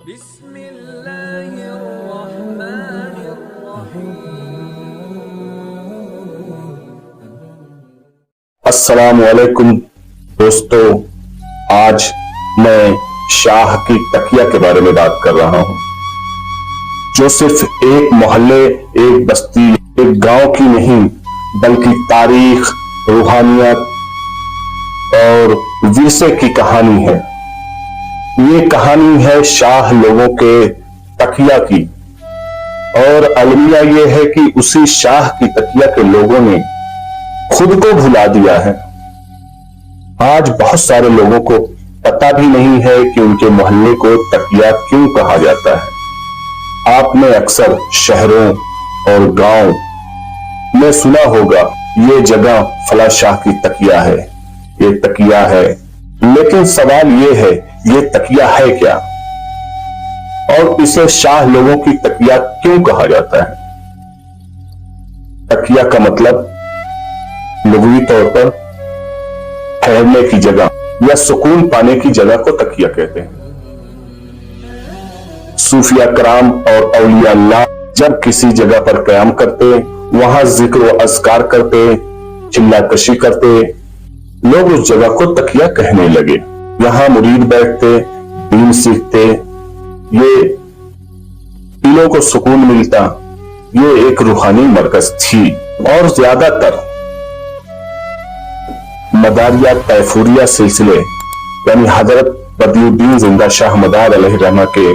بسم اللہ الرحمن الرحیم۔ السلام علیکم دوستو، آج میں شاہ کی تکیہ کے بارے میں بات کر رہا ہوں، جو صرف ایک محلے، ایک بستی، ایک گاؤں کی نہیں بلکہ تاریخ، روحانیت اور ورثے کی کہانی ہے۔ یہ کہانی ہے شاہ لوگوں کے تکیہ کی، اور المیہ یہ ہے کہ اسی شاہ کی تکیہ کے لوگوں نے خود کو بھلا دیا ہے۔ آج بہت سارے لوگوں کو پتہ بھی نہیں ہے کہ ان کے محلے کو تکیہ کیوں کہا جاتا ہے۔ آپ نے اکثر شہروں اور گاؤں میں سنا ہوگا یہ جگہ فلاں شاہ کی تکیہ ہے، یہ تکیہ ہے، لیکن سوال یہ ہے یہ تکیہ ہے کیا؟ اور اسے شاہ لوگوں کی تکیہ کیوں کہا جاتا ہے؟ تکیہ کا مطلب لغوی طور پر ٹھہرنے کی جگہ یا سکون پانے کی جگہ کو تکیہ کہتے ہیں۔ صوفیہ کرام اور اولیاء اللہ جب کسی جگہ پر قیام کرتے، وہاں ذکر و اذکار کرتے، چلہ کشی کرتے، لوگ اس جگہ کو تکیہ کہنے لگے۔ یہاں مرید بیٹھتے، دین سیکھتے، یہ دلوں کو سکون ملتا، یہ ایک روحانی مرکز تھی۔ اور زیادہ تر مداریہ طیفوریہ سلسلے یعنی حضرت بدی الدین زندہ شاہ مدار علیہ رحمہ کے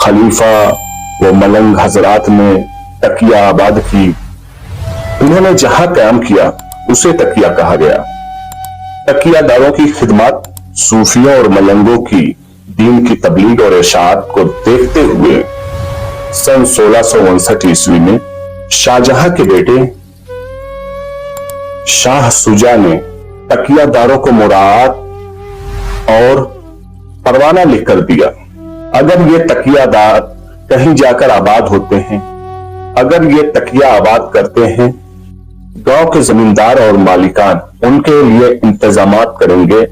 خلیفہ و ملنگ حضرات نے تکیہ آباد کی۔ انہوں نے جہاں قیام کیا اسے تکیہ کہا گیا۔ تکیہ داروں کی خدمات، صوفیوں اور ملنگوں کی دین کی تبلیغ اور اشاعت کو دیکھتے ہوئے سن 1659 عیسوی میں شاہجہاں کے بیٹے شاہ شجاع نے تکیہ داروں کو مراعات اور پروانہ لکھ کر دیا۔ اگر یہ تکیہ دار کہیں جا کر آباد ہوتے ہیں، اگر یہ تکیہ آباد کرتے ہیں، گاؤں کے زمیندار اور مالکان ان کے لیے انتظامات کریں گے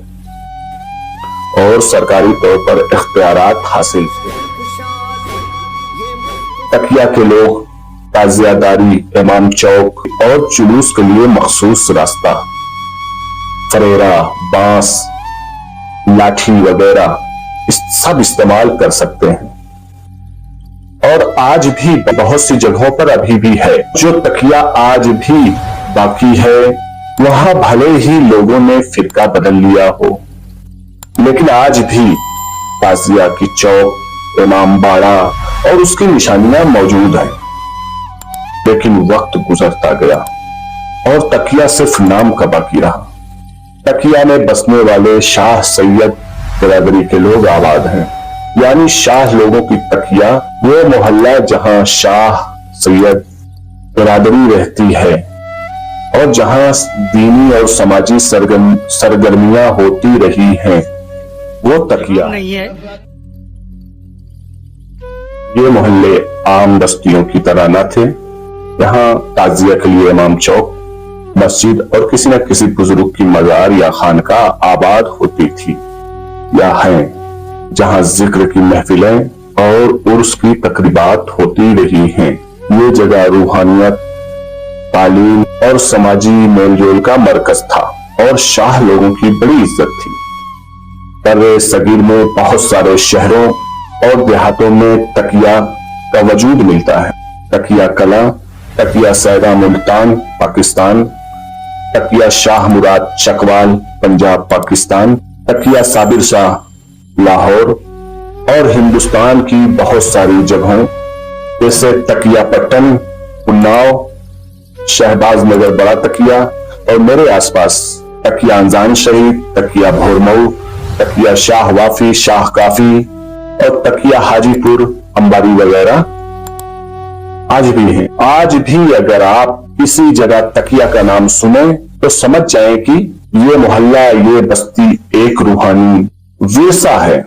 اور سرکاری طور پر اختیارات حاصل تھے۔ تکیہ کے لوگ تعزیہ داری، امام چوک اور جلوس کے لیے مخصوص راستہ، فریرہ، بانس، لاٹھی وغیرہ سب استعمال کر سکتے ہیں۔ اور آج بھی بہت سی جگہوں پر ابھی بھی ہے۔ جو تکیہ آج بھی باقی ہے وہاں بھلے ہی لوگوں نے فرقہ بدل لیا ہو، لیکن آج بھی تعزیہ کی چوک، امام باڑہ اور اس کی نشانیاں موجود ہیں۔ لیکن وقت گزرتا گیا اور تکیہ صرف نام کا باقی رہا۔ تکیہ میں بسنے والے شاہ سید برادری کے لوگ آباد ہیں، یعنی شاہ لوگوں کی تکیہ وہ محلہ جہاں شاہ سید برادری رہتی ہے اور جہاں دینی اور سماجی سرگرمیاں ہوتی رہی ہیں، وہ تکیہ نہیں ہے۔ یہ محلے عام بستیوں کی طرح نہ تھے۔ یہاں تعزیہ کے لیے امام چوک، مسجد اور کسی نہ کسی بزرگ کی مزار یا خانقاہ آباد ہوتی تھی یا ہیں، جہاں ذکر کی محفلیں اور عرس کی تقریبات ہوتی رہی ہیں۔ یہ جگہ روحانیت، تعلیم اور سماجی میل جول کا مرکز تھا اور شاہ لوگوں کی بڑی عزت تھی۔ برِ صغیر میں بہت سارے شہروں اور دیہاتوں میں تکیہ کا وجود ملتا ہے۔ تکیہ کلاں، تکیہ سیدہ ملتان پاکستان، تکیہ شاہ مراد چکوال پنجاب پاکستان، تکیہ صابر شاہ لاہور اور ہندوستان کی بہت ساری جگہوں جیسے تکیہ پٹن، اناؤ، شہباز نگر بڑا تکیہ اور میرے آس پاس تکیہ انزان شریف، تکیہ بھورمؤ، تکیہ شاہ وافی، شاہ کافی اور تکیہ حاجی پور، امباری وغیرہ آج بھی ہیں۔ آج بھی اگر آپ کسی جگہ تکیہ کا نام سنیں تو سمجھ جائیں کہ یہ محلہ، یہ بستی ایک روحانی ورثہ ہے۔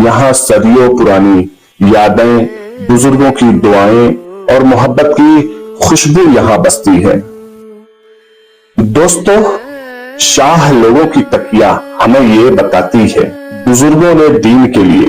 یہاں صدیوں پرانی یادیں، بزرگوں کی دعائیں اور محبت کی خوشبو یہاں بستی ہے۔ دوستو، شاہ لوگوں کی تکیہ ہمیں یہ بتاتی ہے بزرگوں نے دین کے لیے